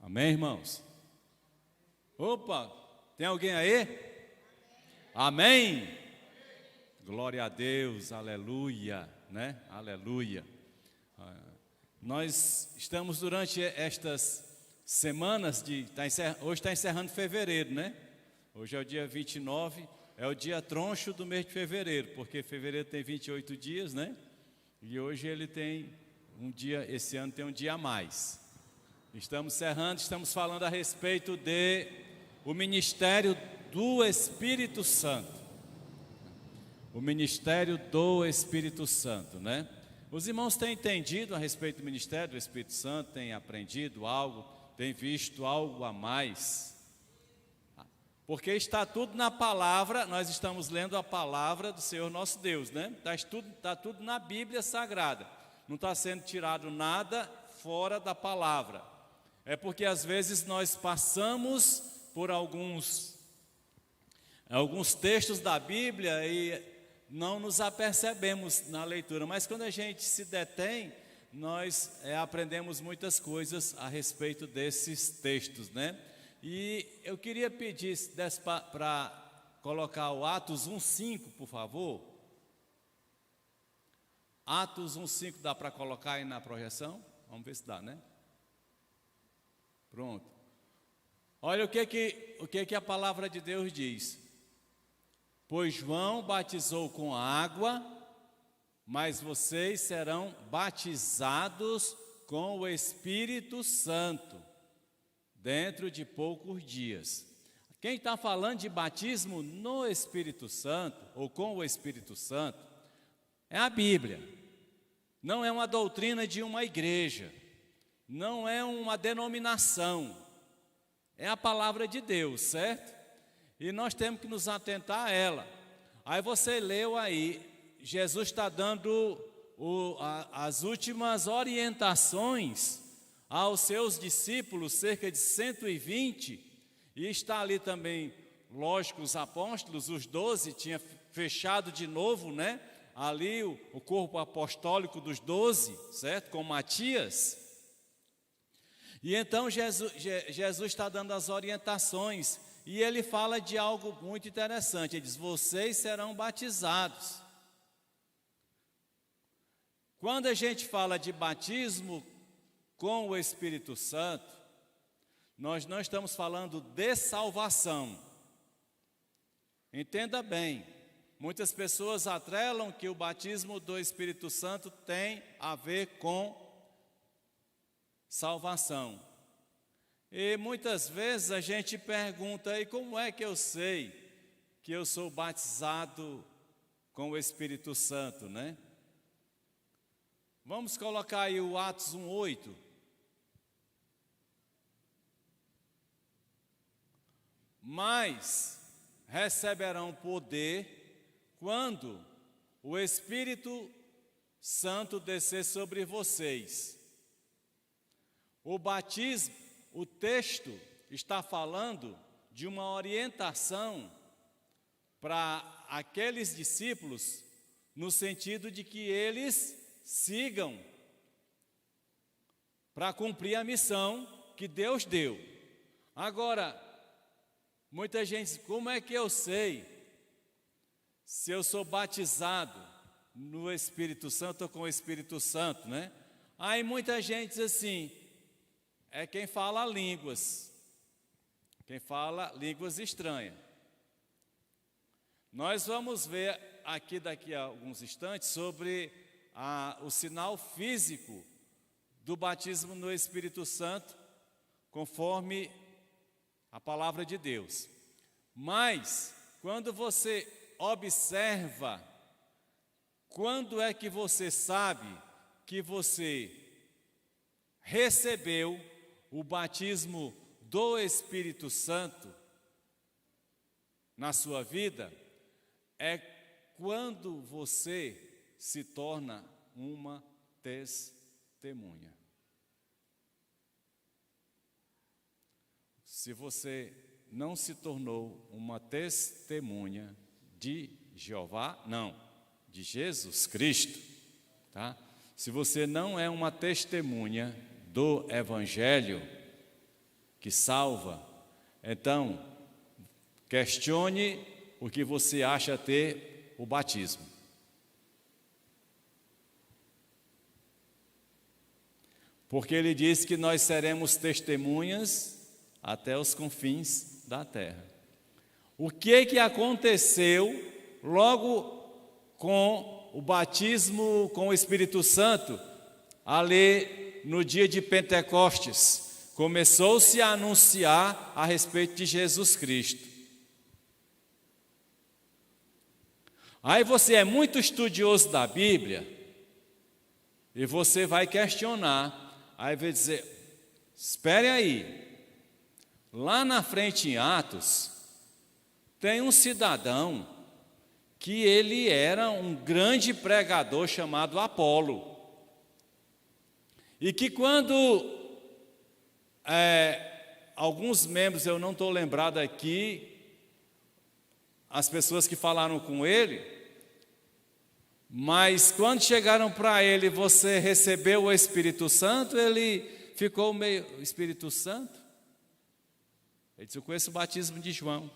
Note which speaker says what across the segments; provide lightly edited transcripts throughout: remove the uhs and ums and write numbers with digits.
Speaker 1: Amém, irmãos? Opa, tem alguém aí? Amém? Glória a Deus, aleluia, né? Aleluia. Nós estamos durante estas semanas hoje está encerrando fevereiro, né? Hoje é o dia 29, é o dia troncho do mês de fevereiro, porque fevereiro tem 28 dias, né? E hoje ele tem um dia, esse ano tem um dia a mais. Estamos encerrando, estamos falando a respeito de o ministério do Espírito Santo. O ministério do Espírito Santo, né? Os irmãos têm entendido a respeito do ministério do Espírito Santo, têm aprendido algo, têm visto algo a mais. Porque está tudo na palavra, nós estamos lendo a palavra do Senhor nosso Deus, né? Está tudo na Bíblia Sagrada, não está sendo tirado nada fora da palavra. É porque às vezes nós passamos por alguns textos da Bíblia e não nos apercebemos na leitura, mas quando a gente se detém, nós aprendemos muitas coisas a respeito desses textos, né? E eu queria pedir para colocar o Atos 1:5, por favor. Atos 1:5 dá para colocar aí na projeção? Vamos ver se dá, né? Pronto. Olha o que a palavra de Deus diz. Pois João batizou com água, mas vocês serão batizados com o Espírito Santo dentro de poucos dias. Quem está falando de batismo no Espírito Santo, ou com o Espírito Santo, é a Bíblia. Não é uma doutrina de uma igreja. Não é uma denominação, é a palavra de Deus, certo? E nós temos que nos atentar a ela. Aí você leu aí, Jesus está dando as últimas orientações aos seus discípulos, cerca de 120, e está ali também, lógico, os apóstolos, os 12, tinha fechado de novo, né? Ali o corpo apostólico dos 12, certo? Com Matias. E então Jesus está dando as orientações e ele fala de algo muito interessante. Ele diz: vocês serão batizados. Quando a gente fala de batismo com o Espírito Santo, nós não estamos falando de salvação. Entenda bem, muitas pessoas atrelam que o batismo do Espírito Santo tem a ver com salvação. E muitas vezes a gente pergunta: e como é que eu sei que eu sou batizado com o Espírito Santo, né? Vamos colocar aí o Atos 1:8. Mas receberão poder quando o Espírito Santo descer sobre vocês. O batismo, o texto está falando de uma orientação para aqueles discípulos, no sentido de que eles sigam para cumprir a missão que Deus deu. Agora, muita gente diz: como é que eu sei se eu sou batizado no Espírito Santo ou com o Espírito Santo, né? Aí muita gente diz assim: é quem fala línguas estranhas. Nós vamos ver aqui daqui a alguns instantes sobre o sinal físico do batismo no Espírito Santo, conforme a palavra de Deus. Mas, quando você observa, quando é que você sabe que você recebeu o batismo do Espírito Santo na sua vida? É quando você se torna uma testemunha. Se você não se tornou uma testemunha de Jeová, não, de Jesus Cristo, tá? Se você não é uma testemunha do Evangelho, que salva, então questione o que você acha ter o batismo. Porque ele diz que nós seremos testemunhas até os confins da terra. O que aconteceu logo com o batismo com o Espírito Santo, ali no dia de Pentecostes? Começou-se a anunciar a respeito de Jesus Cristo. Aí você é muito estudioso da Bíblia e você vai questionar. Aí vai dizer, espere aí, lá na frente em Atos, tem um cidadão que ele era um grande pregador chamado Apolo. E que quando alguns membros, eu não estou lembrado aqui, as pessoas que falaram com ele, mas quando chegaram para ele, você recebeu o Espírito Santo, ele ficou meio, Espírito Santo? Ele disse, eu conheço o batismo de João.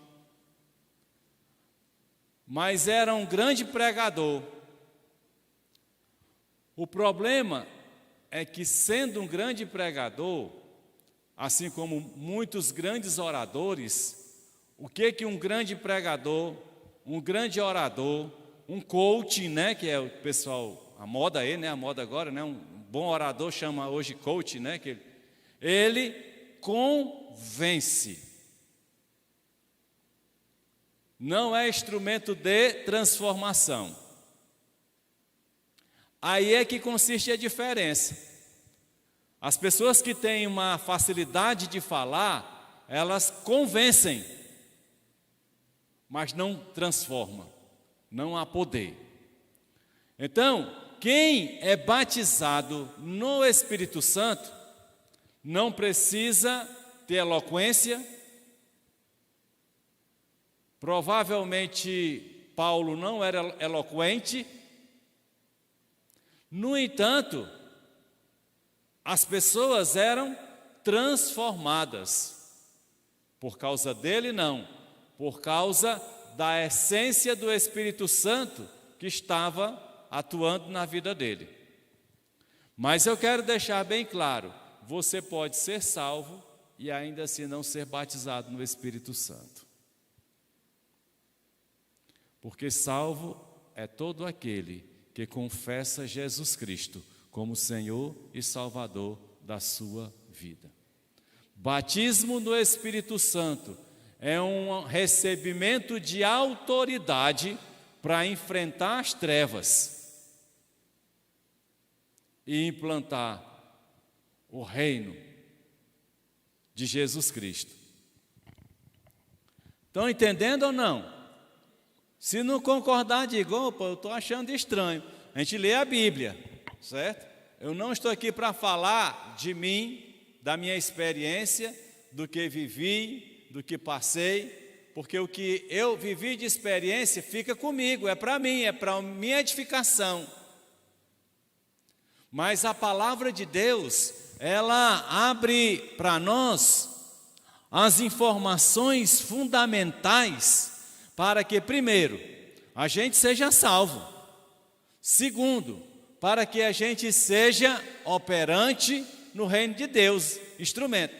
Speaker 1: Mas era um grande pregador. O problema é que, sendo um grande pregador, assim como muitos grandes oradores, o que um grande pregador, um grande orador, um coach, né, que é o pessoal, a moda aí, né, a moda agora, né, um bom orador chama hoje coach, né, que ele convence. Não é instrumento de transformação. Aí é que consiste a diferença. As pessoas que têm uma facilidade de falar, elas convencem, mas não transformam. Não há poder. Então, quem é batizado no Espírito Santo não precisa ter eloquência. Provavelmente Paulo não era eloquente. No entanto, as pessoas eram transformadas. Por causa dele, não. Por causa da essência do Espírito Santo que estava atuando na vida dele. Mas eu quero deixar bem claro, você pode ser salvo e ainda assim não ser batizado no Espírito Santo. Porque salvo é todo aquele que confessa Jesus Cristo como Senhor e Salvador da sua vida. Batismo no Espírito Santo é um recebimento de autoridade para enfrentar as trevas e implantar o reino de Jesus Cristo. Estão entendendo ou não? Se não concordar, diga, opa, eu estou achando estranho. A gente lê a Bíblia, certo? Eu não estou aqui para falar de mim, da minha experiência, do que vivi, do que passei, porque o que eu vivi de experiência fica comigo, é para mim, é para minha edificação. Mas a palavra de Deus, ela abre para nós as informações fundamentais para que, primeiro, a gente seja salvo. Segundo, para que a gente seja operante no reino de Deus, instrumento.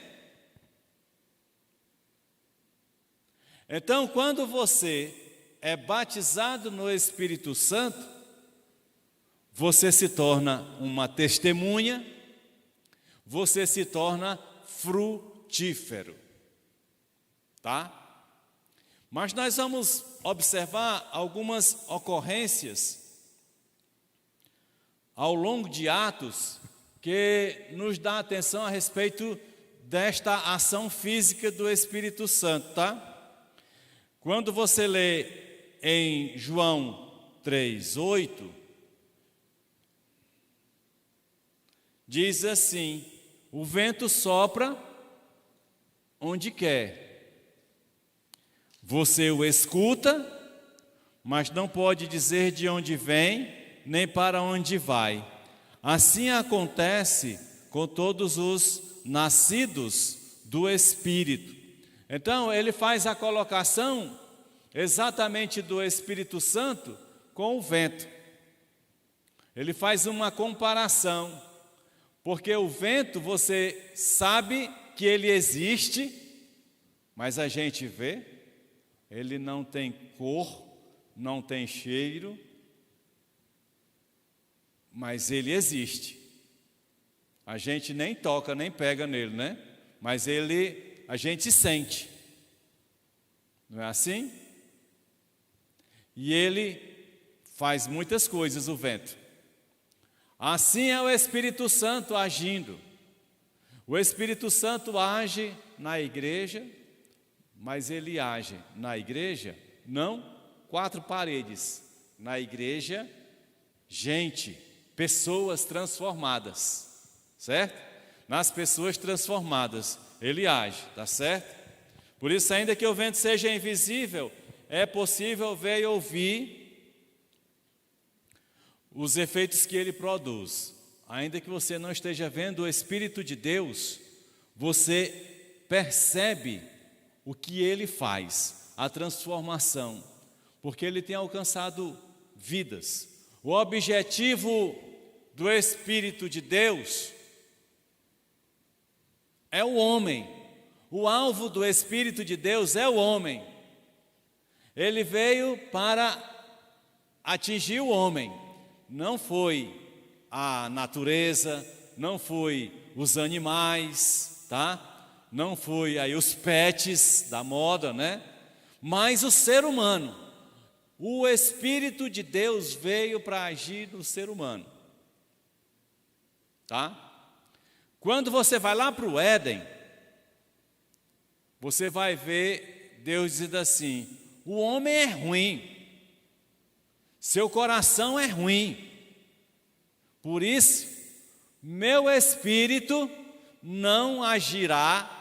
Speaker 1: Então, quando você é batizado no Espírito Santo, você se torna uma testemunha, você se torna frutífero, tá? Mas nós vamos observar algumas ocorrências ao longo de Atos que nos dá atenção a respeito desta ação física do Espírito Santo, tá? Quando você lê em João 3:8, diz assim: o vento sopra onde quer, você o escuta, mas não pode dizer de onde vem, nem para onde vai. Assim acontece com todos os nascidos do Espírito. Então, ele faz a colocação exatamente do Espírito Santo com o vento. Ele faz uma comparação, porque o vento, você sabe que ele existe, mas a gente vê, ele não tem cor, não tem cheiro, mas ele existe. A gente nem toca, nem pega nele, né? Mas a gente sente. Não é assim? E ele faz muitas coisas, o vento. Assim é o Espírito Santo agindo. O Espírito Santo age na igreja, mas ele age na igreja, não 4 paredes. Na igreja, gente, pessoas transformadas. Certo? Nas pessoas transformadas, ele age, tá certo? Por isso, ainda que o vento seja invisível, é possível ver e ouvir os efeitos que ele produz. Ainda que você não esteja vendo o Espírito de Deus, você percebe o que ele faz, a transformação, porque ele tem alcançado vidas. O objetivo do Espírito de Deus é o homem. O alvo do Espírito de Deus é o homem. Ele veio para atingir o homem. Não foi a natureza, não foi os animais, tá? Não foi aí os pets da moda, né? Mas o ser humano. O Espírito de Deus veio para agir no ser humano. Tá? Quando você vai lá para o Éden, você vai ver Deus dizendo assim: o homem é ruim, seu coração é ruim, por isso, meu Espírito não agirá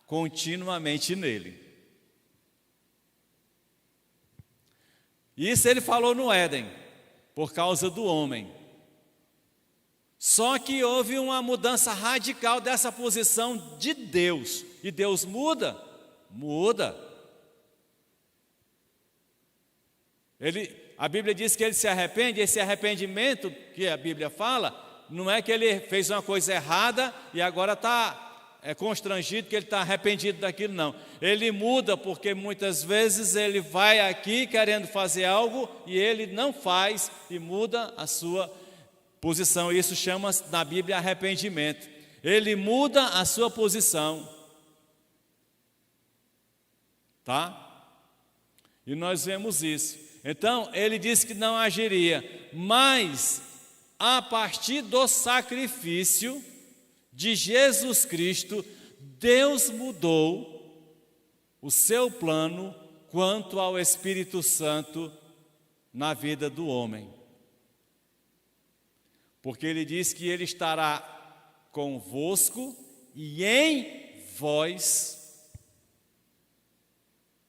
Speaker 1: continuamente nele. Isso ele falou no Éden, por causa do homem. Só que houve uma mudança radical dessa posição de Deus. E Deus muda? Muda. A Bíblia diz que ele se arrepende. Esse arrependimento que a Bíblia fala, não é que ele fez uma coisa errada e agora está constrangido, que ele está arrependido daquilo, não. Ele muda porque muitas vezes ele vai aqui querendo fazer algo e ele não faz e muda a sua posição. Isso chama-se na Bíblia arrependimento. Ele muda a sua posição. Tá? E nós vemos isso. Então, ele disse que não agiria, mas a partir do sacrifício de Jesus Cristo, Deus mudou o seu plano quanto ao Espírito Santo na vida do homem. Porque ele diz que ele estará convosco e em vós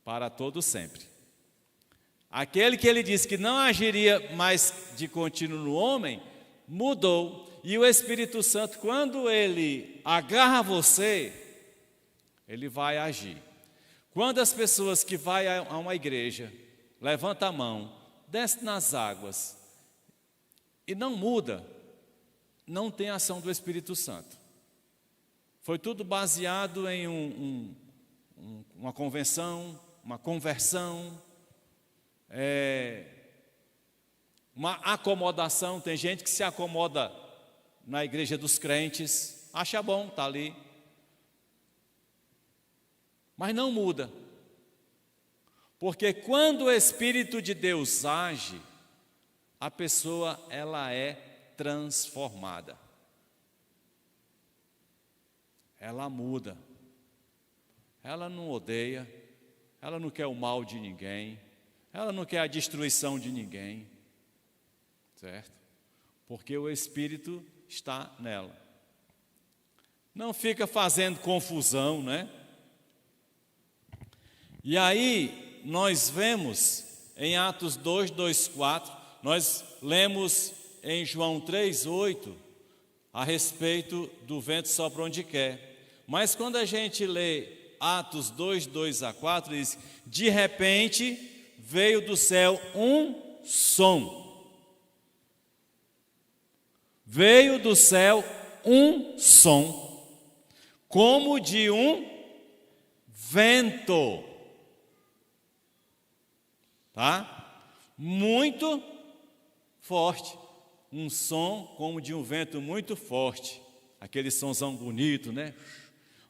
Speaker 1: para todo sempre. Aquele que ele disse que não agiria mais de contínuo no homem, mudou. E o Espírito Santo, quando ele agarra você, ele vai agir. Quando as pessoas que vão a uma igreja, levanta a mão, desce nas águas e não muda, não tem ação do Espírito Santo. Foi tudo baseado em uma convenção, uma conversão, uma acomodação. Tem gente que se acomoda na igreja dos crentes, acha bom, está ali, mas não muda. Porque quando o Espírito de Deus age, a pessoa ela é transformada. Ela muda. Ela não odeia, ela não quer o mal de ninguém, ela não quer a destruição de ninguém, certo? Porque o Espírito está nela. Não fica fazendo confusão, né? E aí nós vemos em Atos 2:4, nós lemos em João 3:8 a respeito do vento sopra onde quer. Mas quando a gente lê Atos 2, 2 a 4, diz: de repente veio do céu um som. Veio do céu um som, como de um vento. Tá? Muito forte. Um som como de um vento muito forte. Aquele somzão bonito, né?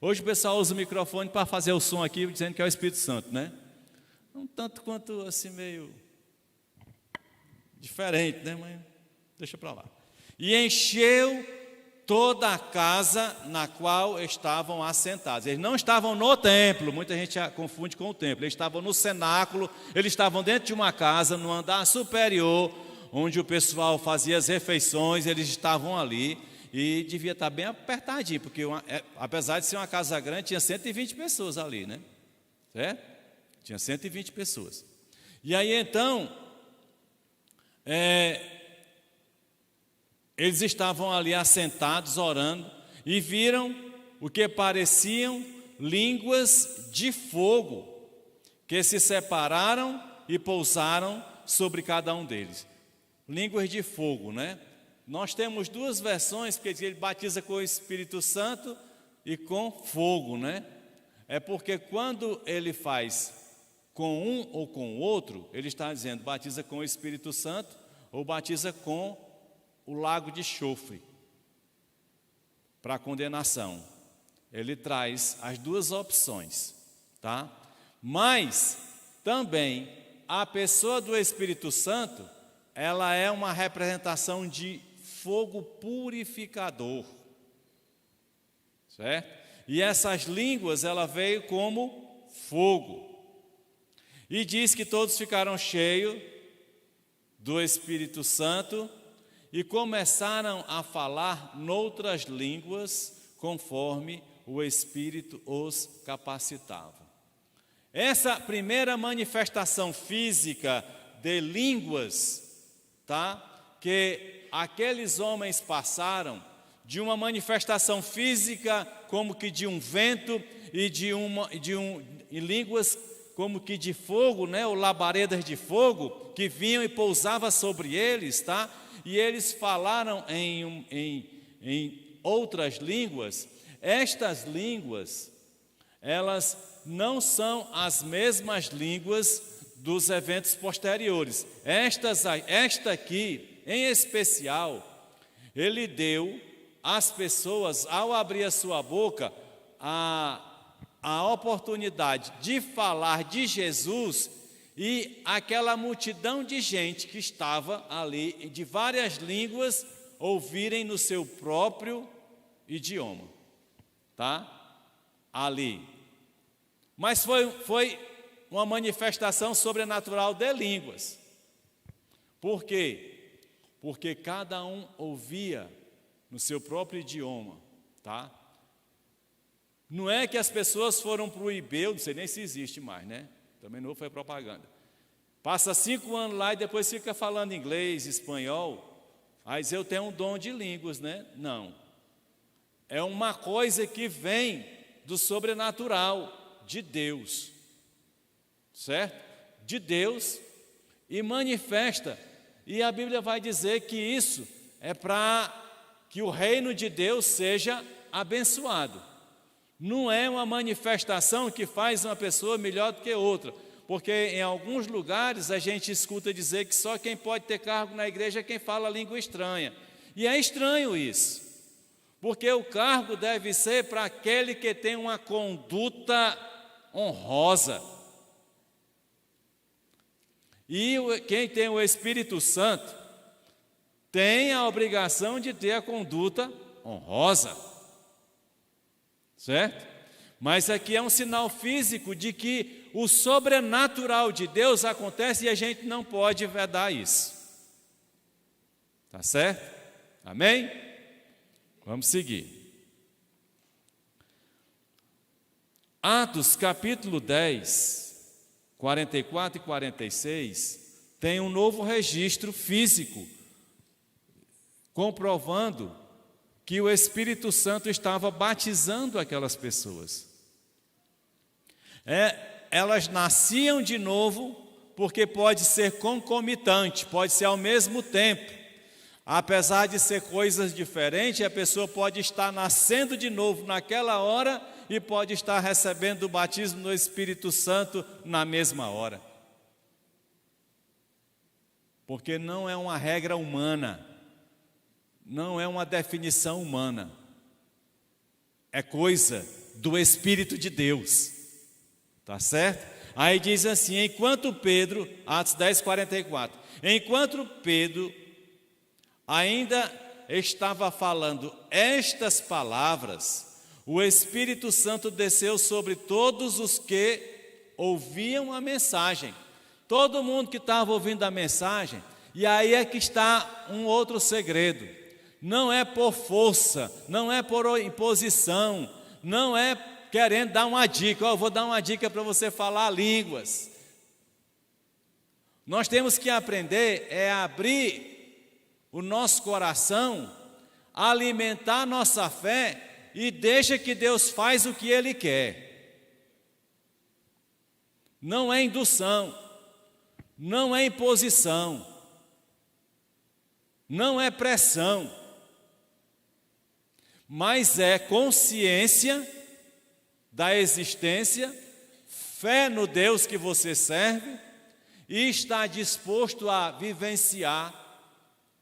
Speaker 1: Hoje o pessoal usa o microfone para fazer o som aqui, dizendo que é o Espírito Santo, né? Um tanto quanto assim meio diferente, né? Mas deixa para lá. E encheu toda a casa na qual estavam assentados. Eles não estavam no templo, muita gente confunde com o templo. Eles estavam no cenáculo, eles estavam dentro de uma casa, no andar superior, onde o pessoal fazia as refeições, eles estavam ali. E devia estar bem apertadinho, porque apesar de ser uma casa grande, tinha 120 pessoas ali, né? Certo? Tinha 120 pessoas. E aí então, eles estavam ali assentados, orando, e viram o que pareciam línguas de fogo, que se separaram e pousaram sobre cada um deles. Línguas de fogo, né? Nós temos duas versões, porque ele batiza com o Espírito Santo e com fogo, né? É porque quando ele faz com um ou com o outro, ele está dizendo, batiza com o Espírito Santo ou batiza com o lago de enxofre, para condenação. Ele traz as duas opções, tá? Mas também a pessoa do Espírito Santo, ela é uma representação de fogo purificador, certo? E essas línguas, ela veio como fogo. E diz que todos ficaram cheios do Espírito Santo e começaram a falar noutras línguas, conforme o Espírito os capacitava. Essa primeira manifestação física de línguas, tá? Que aqueles homens passaram de uma manifestação física como que de um vento e e línguas como que de fogo, né, ou labaredas de fogo que vinham e pousavam sobre eles, tá? E eles falaram em outras línguas. Estas línguas, elas não são as mesmas línguas dos eventos posteriores. Esta aqui, em especial, ele deu às pessoas, ao abrir a sua boca, a oportunidade de falar de Jesus e aquela multidão de gente que estava ali, de várias línguas, ouvirem no seu próprio idioma, tá? Ali. Mas foi uma manifestação sobrenatural de línguas. Por quê? Porque cada um ouvia no seu próprio idioma, tá? Não é que as pessoas foram para o IBEU, não sei nem se existe mais, né? Também não foi propaganda. Passa 5 anos lá e depois fica falando inglês, espanhol. Mas eu tenho um dom de línguas, né? Não. É uma coisa que vem do sobrenatural de Deus, certo? De Deus, e manifesta. E a Bíblia vai dizer que isso é para que o reino de Deus seja abençoado. Não é uma manifestação que faz uma pessoa melhor do que outra, porque em alguns lugares a gente escuta dizer que só quem pode ter cargo na igreja é quem fala língua estranha. E é estranho isso, porque o cargo deve ser para aquele que tem uma conduta honrosa. E quem tem o Espírito Santo tem a obrigação de ter a conduta honrosa. Certo? Mas aqui é um sinal físico de que o sobrenatural de Deus acontece e a gente não pode vedar isso. Tá certo? Amém? Vamos seguir. Atos capítulo 10, 44 e 46, tem um novo registro físico, comprovando que o Espírito Santo estava batizando aquelas pessoas. Elas nasciam de novo, porque pode ser concomitante, pode ser ao mesmo tempo. Apesar de ser coisas diferentes, a pessoa pode estar nascendo de novo naquela hora e pode estar recebendo o batismo do Espírito Santo na mesma hora. Porque não é uma regra humana, não é uma definição humana, é coisa do Espírito de Deus, tá certo? Aí diz assim, enquanto Pedro, Atos 10:44, enquanto Pedro ainda estava falando estas palavras, o Espírito Santo desceu sobre todos os que ouviam a mensagem. Todo mundo que estava ouvindo a mensagem, e aí é que está um outro segredo. Não é por força, não é por imposição, não é querendo dar uma dica. Eu vou dar uma dica para você falar línguas. Nós temos que aprender a abrir o nosso coração, alimentar nossa fé e deixa que Deus faz o que Ele quer. Não é indução, não é imposição, não é pressão, mas é consciência da existência, fé no Deus que você serve e está disposto a vivenciar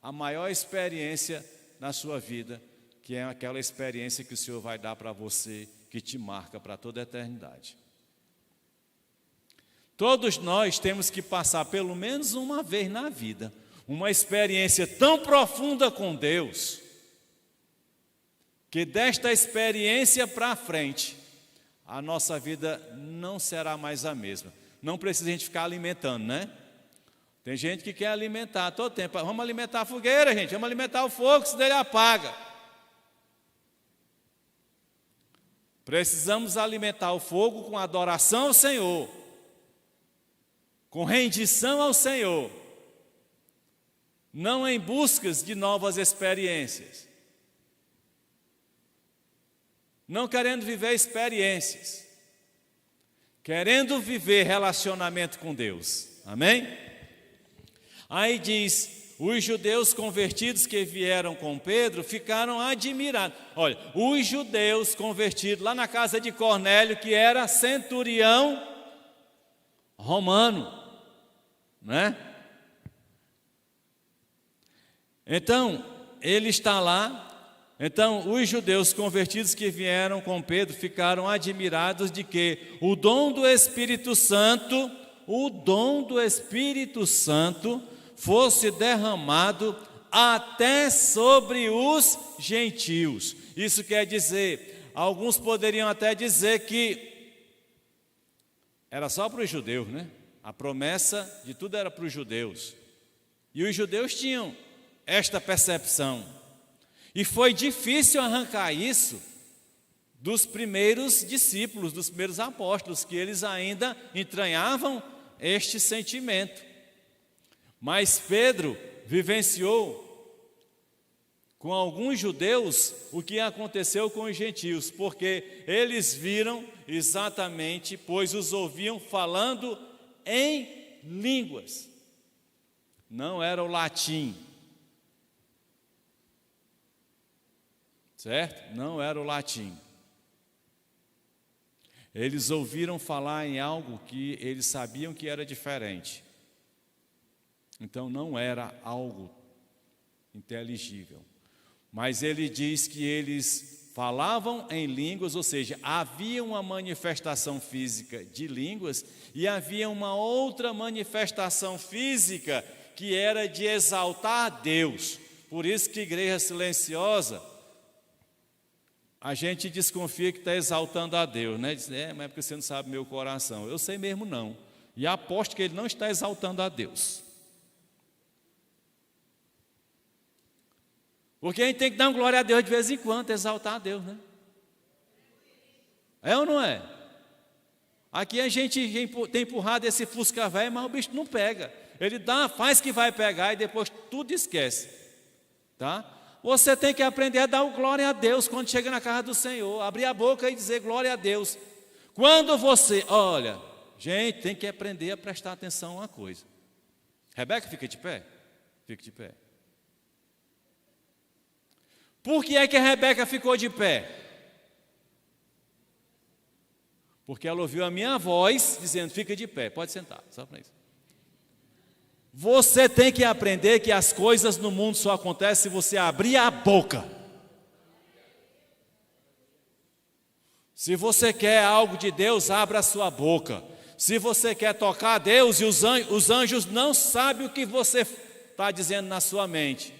Speaker 1: a maior experiência na sua vida, que é aquela experiência que o Senhor vai dar para você, que te marca para toda a eternidade. Todos nós temos que passar pelo menos uma vez na vida, uma experiência tão profunda com Deus, que desta experiência para frente, a nossa vida não será mais a mesma. Não precisa a gente ficar alimentando, né? Tem gente que quer alimentar todo tempo. Vamos alimentar a fogueira, gente. Vamos alimentar o fogo, senão ele apaga. Precisamos alimentar o fogo com adoração ao Senhor, com rendição ao Senhor, não em buscas de novas experiências, não querendo viver experiências, querendo viver relacionamento com Deus. Amém? Aí diz, os judeus convertidos que vieram com Pedro ficaram admirados. Olha, os judeus convertidos lá na casa de Cornélio, que era centurião romano, né? Então, ele está lá. Então, os judeus convertidos que vieram com Pedro ficaram admirados de que o dom do Espírito Santo fosse derramado até sobre os gentios. Isso quer dizer, alguns poderiam até dizer que era só para os judeus, né? A promessa de tudo era para os judeus. E os judeus tinham esta percepção. E foi difícil arrancar isso dos primeiros discípulos, dos primeiros apóstolos, que eles ainda entranhavam este sentimento. Mas Pedro vivenciou com alguns judeus o que aconteceu com os gentios, porque eles viram exatamente, pois os ouviam falando em línguas. Não era o latim, certo? Não era o latim. Eles ouviram falar em algo que eles sabiam que era diferente. Então não era algo inteligível. Mas ele diz que eles falavam em línguas, ou seja, havia uma manifestação física de línguas e havia uma outra manifestação física que era de exaltar a Deus. Por isso que igreja silenciosa, a gente desconfia que está exaltando a Deus, né? Diz, mas é porque você não sabe meu coração. Eu sei mesmo não. E aposto que ele não está exaltando a Deus. Porque a gente tem que dar uma glória a Deus de vez em quando, exaltar a Deus, né? É ou não é? Aqui a gente tem empurrado esse fusca velho, mas o bicho não pega. Ele faz que vai pegar e depois tudo esquece, tá? Você tem que aprender a dar o glória a Deus quando chega na casa do Senhor. Abrir a boca e dizer glória a Deus. Quando você, olha, gente, tem que aprender a prestar atenção a uma coisa. Rebeca, fica de pé. Fica de pé. Por que é que a Rebeca ficou de pé? Porque ela ouviu a minha voz dizendo, fica de pé, pode sentar, só para isso. Você tem que aprender que as coisas no mundo só acontecem se você abrir a boca. Se você quer algo de Deus, abra a sua boca. Se você quer tocar a Deus, e os anjos não sabem o que você está dizendo na sua mente.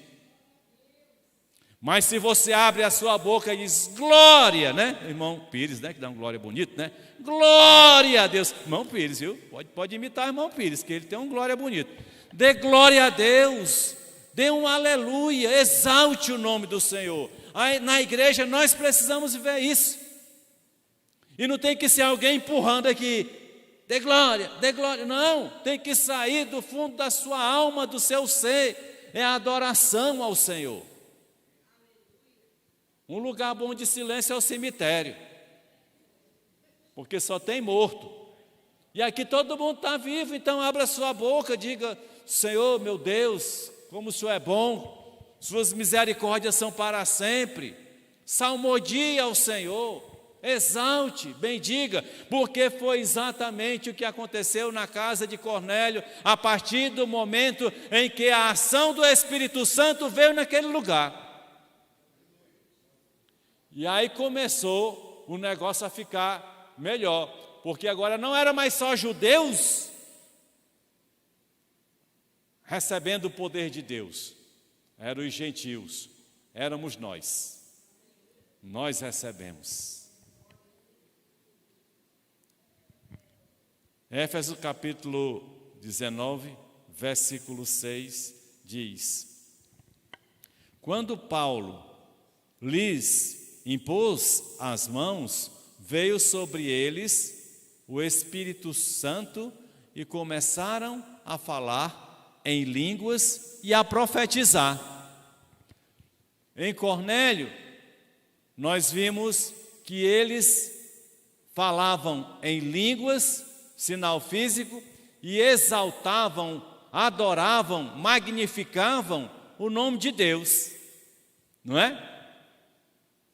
Speaker 1: Mas se você abre a sua boca e diz glória, né? Irmão Pires, né? Que dá um glória bonito, né? Glória a Deus. Irmão Pires, viu? Pode imitar o irmão Pires, que ele tem um glória bonito. Dê glória a Deus. Dê um aleluia. Exalte o nome do Senhor. Aí, na igreja nós precisamos ver isso. E não tem que ser alguém empurrando aqui. Dê glória, dê glória. Não, tem que sair do fundo da sua alma, do seu ser. É a adoração ao Senhor. Um lugar bom de silêncio é o cemitério, porque só tem morto. E aqui todo mundo está vivo, então abra sua boca, diga, Senhor, meu Deus, como o Senhor é bom, suas misericórdias são para sempre. Salmodie ao Senhor, exalte, bendiga, porque foi exatamente o que aconteceu na casa de Cornélio, a partir do momento em que a ação do Espírito Santo veio naquele lugar. E aí começou o negócio a ficar melhor, porque agora não era mais só judeus recebendo o poder de Deus, eram os gentios, éramos nós recebemos. Éfeso capítulo 19, versículo 6 diz: quando Paulo lhes impôs as mãos, veio sobre eles o Espírito Santo e começaram a falar em línguas e a profetizar. Em Cornélio, nós vimos que eles falavam em línguas, sinal físico, e exaltavam, adoravam, magnificavam o nome de Deus, não é?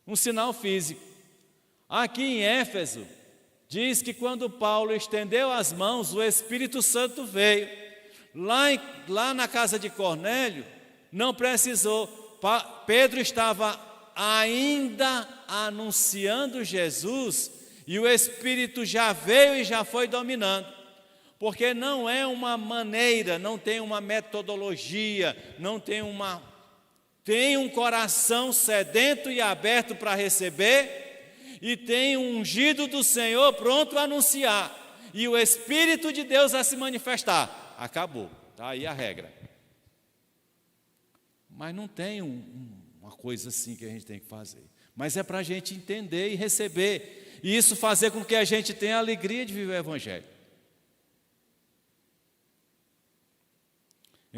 Speaker 1: Um sinal físico. Aqui em Éfeso, diz que quando Paulo estendeu as mãos, o Espírito Santo veio. Lá na casa de Cornélio, não precisou. Pedro estava ainda anunciando Jesus, e o Espírito já veio e já foi dominando. Porque não é uma maneira, não tem uma metodologia, não tem uma... Tem um coração sedento e aberto para receber, e tem um ungido do Senhor pronto a anunciar, e o Espírito de Deus a se manifestar. Acabou, está aí a regra. Mas não tem uma coisa assim que a gente tem que fazer. Mas é para a gente entender e receber, e isso fazer com que a gente tenha a alegria de viver o Evangelho.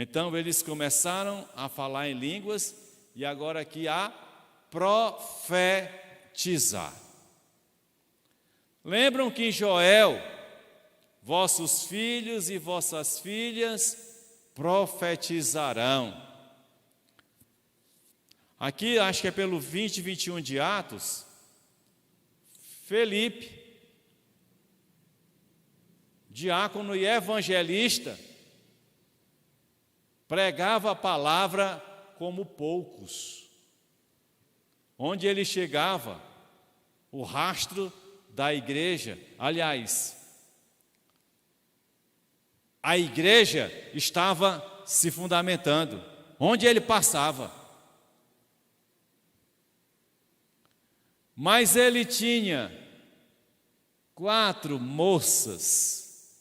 Speaker 1: Então eles começaram a falar em línguas e agora aqui a profetizar. Lembram que em Joel, vossos filhos e vossas filhas profetizarão. Aqui, acho que é pelo 20 e 21 de Atos, Felipe, diácono e evangelista, pregava a palavra como poucos. Onde ele chegava, o rastro da igreja, aliás, a igreja estava se fundamentando, onde ele passava. Mas ele tinha 4 moças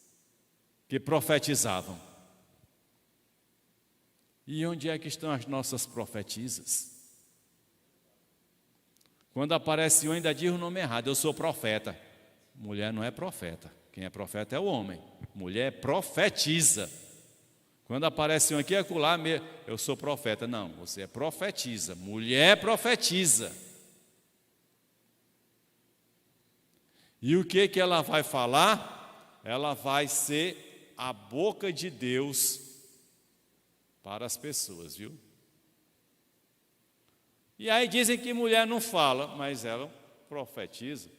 Speaker 1: que profetizavam. E onde é que estão as nossas profetisas? Quando aparece um, ainda diz o nome errado, eu sou profeta. Mulher não é profeta, quem é profeta é o homem. Mulher profetiza. Quando aparece um aqui e acolá, eu sou profeta. Não, você é profetiza, mulher profetiza. E o que ela vai falar? Ela vai ser a boca de Deus para as pessoas, viu? E aí dizem que mulher não fala, mas ela profetiza.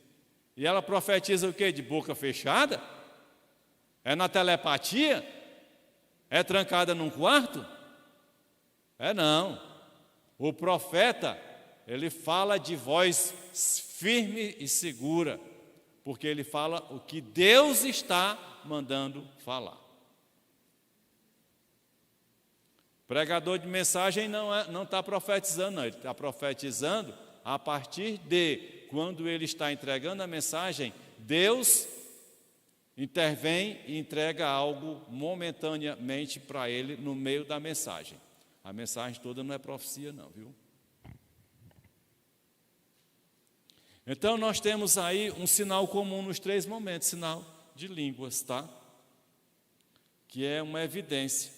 Speaker 1: E ela profetiza o quê? De boca fechada? É na telepatia? É trancada num quarto? É não. O profeta, ele fala de voz firme e segura, porque ele fala o que Deus está mandando falar. Pregador de mensagem não está profetizando, não. Ele está profetizando a partir de quando ele está entregando a mensagem, Deus intervém e entrega algo momentaneamente para ele no meio da mensagem. A mensagem toda não é profecia não, viu? Então nós temos aí um sinal comum nos 3 momentos, sinal de línguas, tá? Que é uma evidência.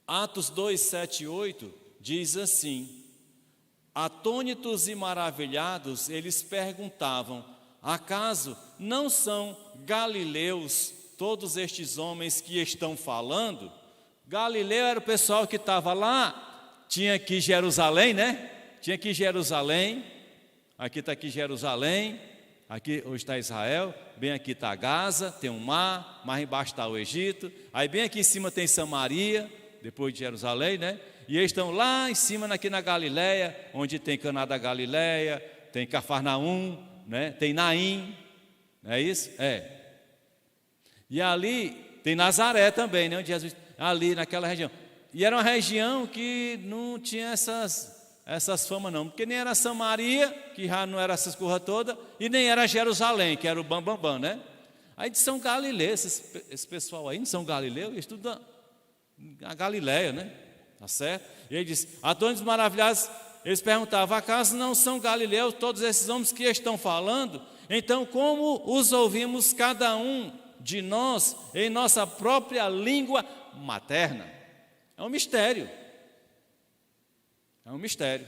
Speaker 1: Atos 2, 7 e 8 diz assim: atônitos e maravilhados, eles perguntavam: acaso não são galileus todos estes homens que estão falando? Galileu era o pessoal que estava lá, tinha aqui Jerusalém, né? Tinha aqui Jerusalém, aqui está aqui Jerusalém, aqui hoje está Israel, bem aqui está Gaza, tem um mar, mais embaixo está o Egito, aí bem aqui em cima tem Samaria, depois de Jerusalém, né? E eles estão lá em cima, aqui na Galileia, onde tem Caná da Galileia, tem Cafarnaum, né? Tem Naim, não é isso? É. E ali tem Nazaré também, né? Onde Jesus, ali naquela região. E era uma região que não tinha essas famas não, porque nem era Samaria, que já não era essas coisas todas, e nem era Jerusalém, que era o bambambam, né? Aí de São Galileu, esse pessoal aí não são Galileu, eles estudam a Galileia, né? Tá certo? E ele diz: atônitos maravilhados, eles perguntavam: acaso não são galileus todos esses homens que estão falando? Então como os ouvimos cada um de nós em nossa própria língua materna? É um mistério. É um mistério.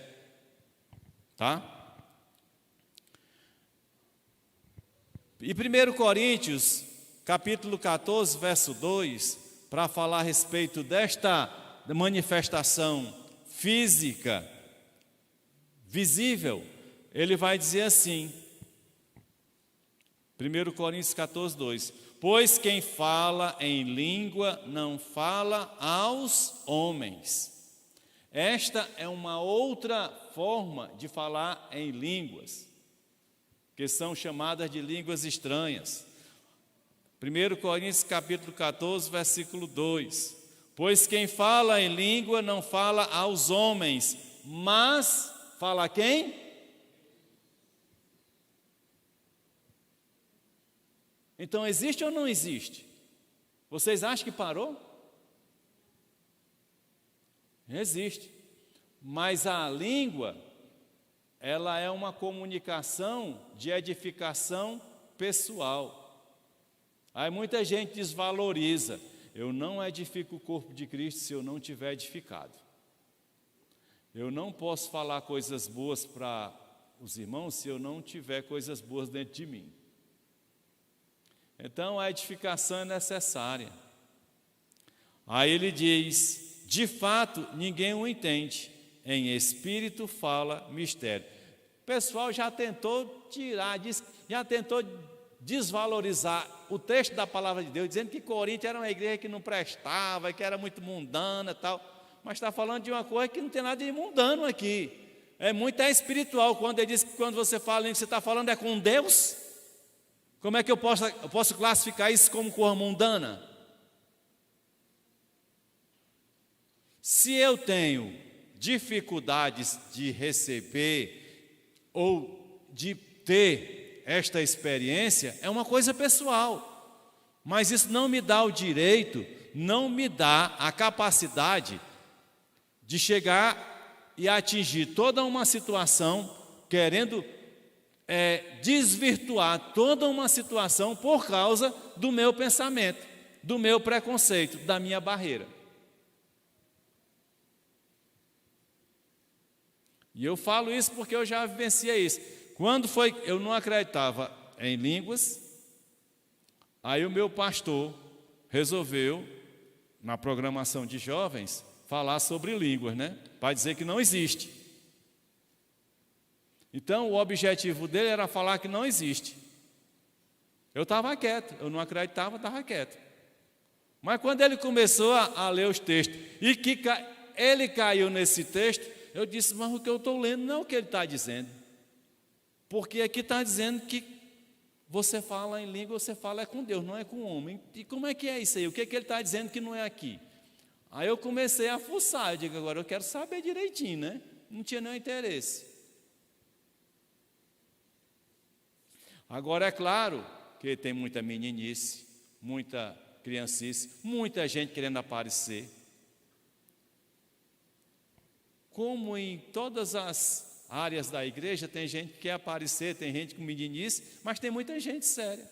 Speaker 1: Tá? E 1 Coríntios, capítulo 14, verso 2, para falar a respeito desta manifestação física, visível, ele vai dizer assim, 1 Coríntios 14, 2: pois quem fala em língua não fala aos homens. Esta é uma outra forma de falar em línguas, que são chamadas de línguas estranhas. 1 Coríntios capítulo 14, versículo 2: pois quem fala em língua não fala aos homens, mas fala a quem? Então existe ou não existe? Vocês acham que parou? Existe. Mas a língua, ela é uma comunicação de edificação pessoal. Aí muita gente desvaloriza. Eu não edifico o corpo de Cristo se eu não tiver edificado. Eu não posso falar coisas boas para os irmãos se eu não tiver coisas boas dentro de mim. Então a edificação é necessária. Aí ele diz: de fato ninguém o entende, em espírito fala mistério. O pessoal já tentou tirar, já tentou desvalorizar o texto da palavra de Deus, dizendo que Corinto era uma igreja que não prestava, que era muito mundana e tal, mas está falando de uma coisa que não tem nada de mundano aqui, é muito espiritual. Quando ele diz que quando você fala em que você está falando é com Deus, como é que eu posso classificar isso como coisa mundana? Se eu tenho dificuldades de receber ou de ter esta experiência, é uma coisa pessoal, mas isso não me dá o direito, não me dá a capacidade de chegar e atingir toda uma situação, querendo desvirtuar toda uma situação por causa do meu pensamento. do meu preconceito, da minha barreira. E eu falo isso porque eu já vivenciei isso. Quando foi, eu não acreditava em línguas, aí o meu pastor resolveu, na programação de jovens, falar sobre línguas, né? Para dizer que não existe. Então, o objetivo dele era falar que não existe. Eu estava quieto, eu não acreditava, estava quieto. Mas quando ele começou a ler os textos, e que ele caiu nesse texto, eu disse, mas o que eu estou lendo não é o que ele está dizendo. Porque aqui está dizendo que você fala em língua, você fala é com Deus, não é com o homem. E como é que é isso aí? O que é que ele está dizendo que não é aqui? Aí eu comecei a fuçar, eu digo, agora eu quero saber direitinho, né? Não tinha nenhum interesse. Agora é claro que tem muita meninice, muita criancice, muita gente querendo aparecer. Como em todas as áreas da igreja, tem gente que quer aparecer, tem gente com meninice, mas tem muita gente séria.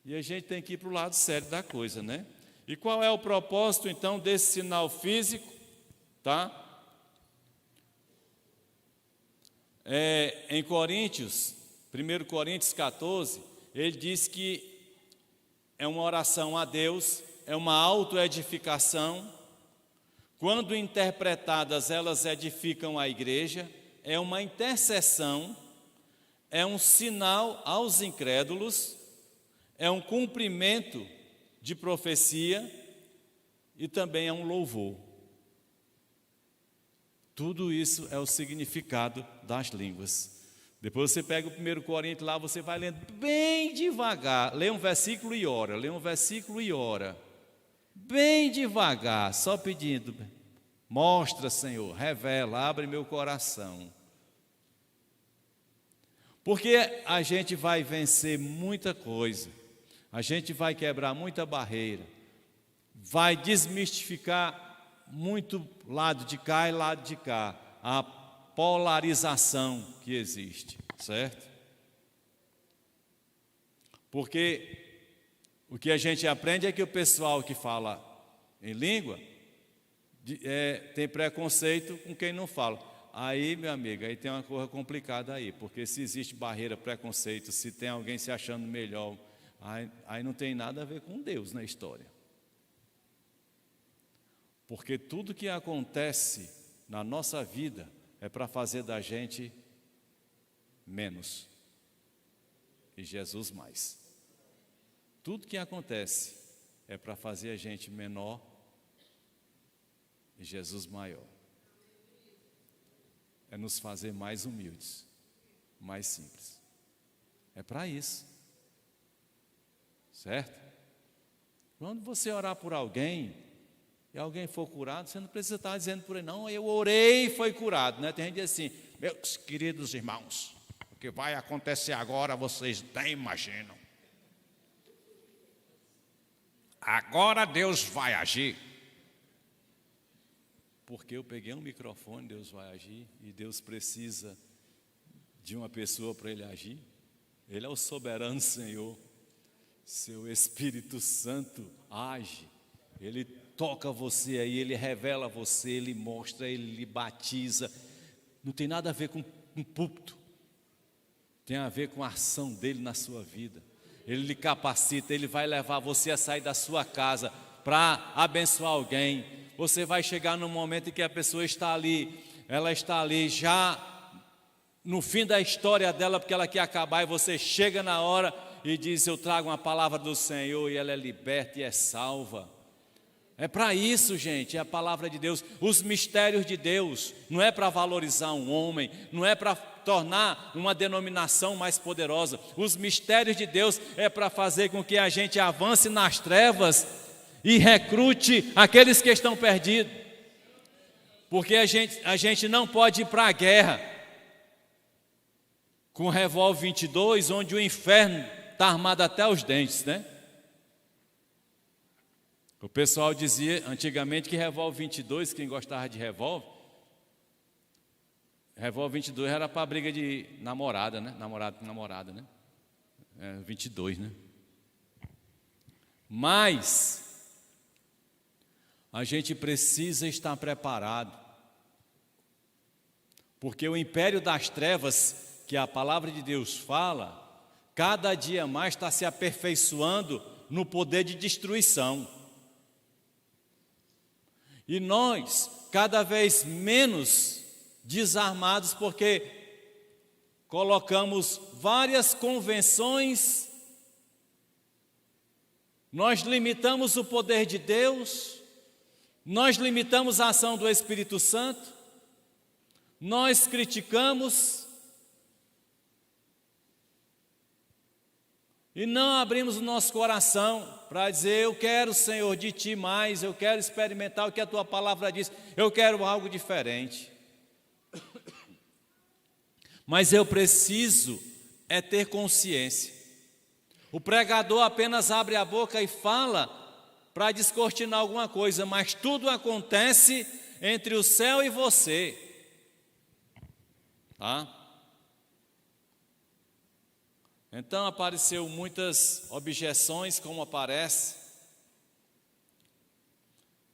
Speaker 1: E a gente tem que ir para o lado sério da coisa, né? E qual é o propósito, então, desse sinal físico? Tá? Em Coríntios, 1 Coríntios 14, ele diz que é uma oração a Deus, é uma autoedificação. Quando interpretadas, elas edificam a igreja, é uma intercessão, é um sinal aos incrédulos, é um cumprimento de profecia e também é um louvor. Tudo isso é o significado das línguas. Depois você pega o 1 Coríntios lá, você vai lendo bem devagar, lê um versículo e ora, lê um versículo e ora. Bem devagar, só pedindo, mostra, Senhor, revela, abre meu coração. Porque a gente vai vencer muita coisa, a gente vai quebrar muita barreira, vai desmistificar muito lado de cá e lado de cá, a polarização que existe, certo? Porque o que a gente aprende é que o pessoal que fala em língua tem preconceito com quem não fala. Aí, meu amigo, aí tem uma coisa complicada aí, porque se existe barreira, preconceito, se tem alguém se achando melhor, aí não tem nada a ver com Deus na história. Porque tudo que acontece na nossa vida é para fazer da gente menos e Jesus mais. Tudo que acontece é para fazer a gente menor e Jesus maior. É nos fazer mais humildes, mais simples. É para isso. Certo? Quando você orar por alguém e alguém for curado, você não precisa estar dizendo por ele, não, eu orei e foi curado, né? Tem gente que diz assim, meus queridos irmãos, o que vai acontecer agora vocês nem imaginam. Agora Deus vai agir. Porque eu peguei um microfone, Deus vai agir, e Deus precisa de uma pessoa para Ele agir. Ele é o soberano Senhor. Seu Espírito Santo age. Ele toca você aí, Ele revela você, Ele mostra, Ele lhe batiza. Não tem nada a ver com um púlpito. Tem a ver com a ação dEle na sua vida. Ele lhe capacita, Ele vai levar você a sair da sua casa para abençoar alguém. Você vai chegar num momento em que a pessoa está ali, ela está ali já no fim da história dela, porque ela quer acabar, e você chega na hora e diz, eu trago uma palavra do Senhor, e ela é liberta e é salva. É para isso, gente, é a palavra de Deus, os mistérios de Deus, não é para valorizar um homem, não é para tornar uma denominação mais poderosa, os mistérios de Deus é para fazer com que a gente avance nas trevas e recrute aqueles que estão perdidos, porque a gente não pode ir para a guerra com revólver 22, onde o inferno está armado até os dentes, né? O pessoal dizia antigamente que revólver 22, quem gostava de revólver 22 era para briga de namorada, né? Namorado com namorada, né? 22, né? Mas a gente precisa estar preparado, porque o império das trevas, que a palavra de Deus fala, cada dia mais está se aperfeiçoando no poder de destruição. E nós, cada vez menos desarmados, porque colocamos várias convenções, nós limitamos o poder de Deus, nós limitamos a ação do Espírito Santo, nós criticamos e não abrimos o nosso coração para dizer: eu quero, Senhor, de Ti mais, eu quero experimentar o que a Tua palavra diz, eu quero algo diferente. Mas eu preciso é ter consciência. O pregador apenas abre a boca e fala para descortinar alguma coisa, mas tudo acontece entre o céu e você, tá? Então apareceu muitas objeções, como aparece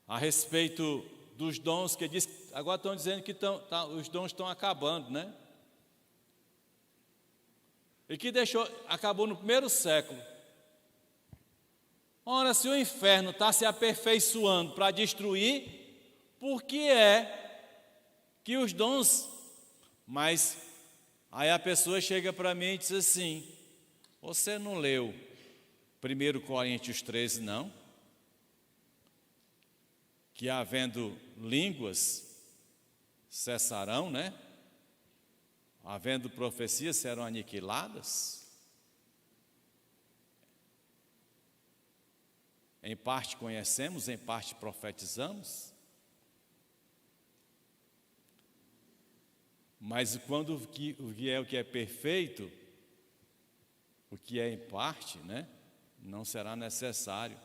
Speaker 1: a respeito dos dons, que diz, agora estão dizendo que os dons estão acabando, né? E que acabou no primeiro século. Ora, se o inferno está se aperfeiçoando para destruir, por que é que os dons... Mas aí a pessoa chega para mim e diz assim: você não leu 1 Coríntios 13, não? Que havendo línguas cessarão, né? Havendo profecias serão aniquiladas. Em parte conhecemos, em parte profetizamos. Mas quando o que é perfeito, o que é em parte, né, não será necessário.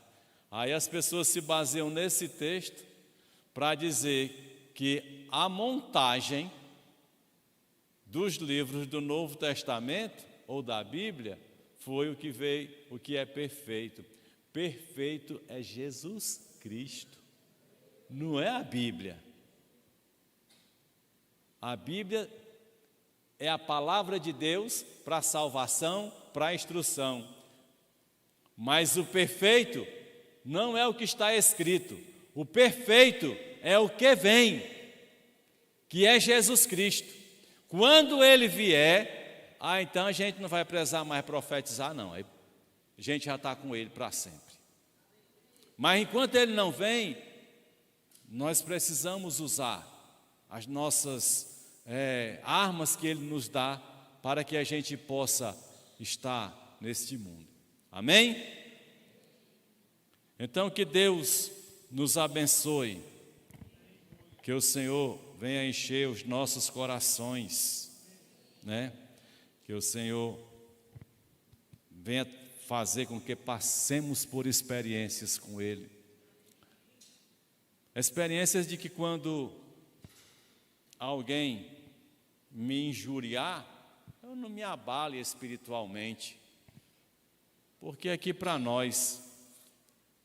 Speaker 1: Aí as pessoas se baseiam nesse texto para dizer que a montagem dos livros do Novo Testamento ou da Bíblia foi o que veio, o que é perfeito. Perfeito é Jesus Cristo, não é a Bíblia. A Bíblia é a palavra de Deus para a salvação, para a instrução. Mas o perfeito não é o que está escrito. O perfeito é o que vem, que é Jesus Cristo. Quando Ele vier, então a gente não vai precisar mais profetizar, não. A gente já está com Ele para sempre. Mas enquanto Ele não vem, nós precisamos usar as nossas armas que Ele nos dá para que a gente possa estar neste mundo. Amém? Então que Deus nos abençoe, que o Senhor venha encher os nossos corações, né? Que o Senhor venha fazer com que passemos por experiências com Ele. Experiências de que quando alguém me injuriar, eu não me abale espiritualmente. Porque aqui para nós,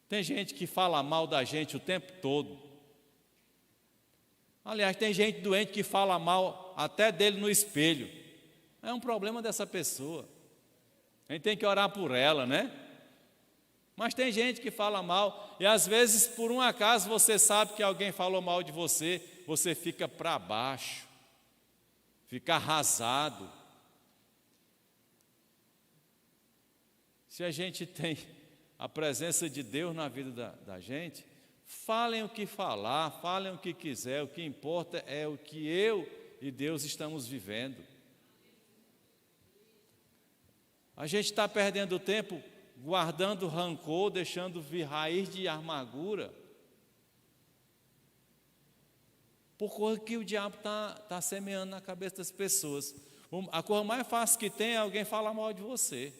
Speaker 1: tem gente que fala mal da gente o tempo todo. Aliás, tem gente doente que fala mal até dele no espelho. É um problema dessa pessoa. A gente tem que orar por ela, né? Mas tem gente que fala mal, e às vezes, por um acaso, você sabe que alguém falou mal de você, você fica para baixo, fica arrasado. Se a gente tem a presença de Deus na vida da gente, falem o que falar, falem o que quiser, o que importa é o que eu e Deus estamos vivendo. A gente está perdendo tempo guardando rancor, deixando vir raiz de amargura, por coisa que o diabo está semeando na cabeça das pessoas. A coisa mais fácil que tem é alguém falar mal de você.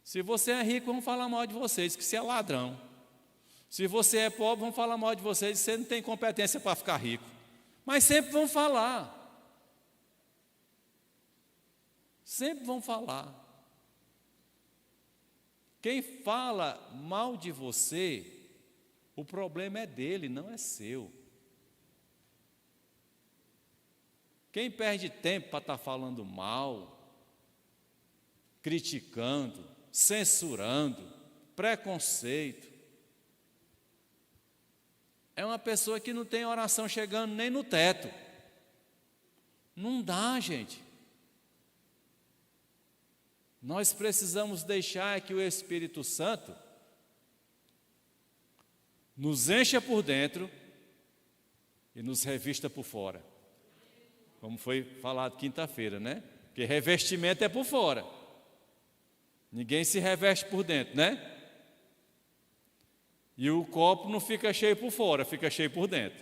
Speaker 1: Se você é rico, vão falar mal de você, diz que você é ladrão. Se você é pobre, vão falar mal de você, diz que você não tem competência para ficar rico. Mas sempre vão falar. Sempre vão falar. Quem fala mal de você, o problema é dele, não é seu. Quem perde tempo para estar falando mal, criticando, censurando, preconceito, é uma pessoa que não tem oração chegando nem no teto. Não dá, gente. Nós precisamos deixar que o Espírito Santo nos encha por dentro e nos revista por fora. Como foi falado quinta-feira, né? Porque revestimento é por fora. Ninguém se reveste por dentro, né? E o copo não fica cheio por fora, fica cheio por dentro.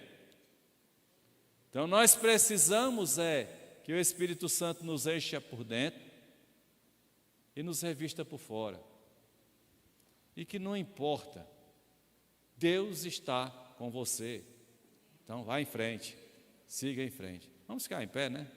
Speaker 1: Então nós precisamos que o Espírito Santo nos encha por dentro e nos revista por fora. E que não importa, Deus está com você. Então vá em frente, siga em frente. Vamos ficar em pé, né?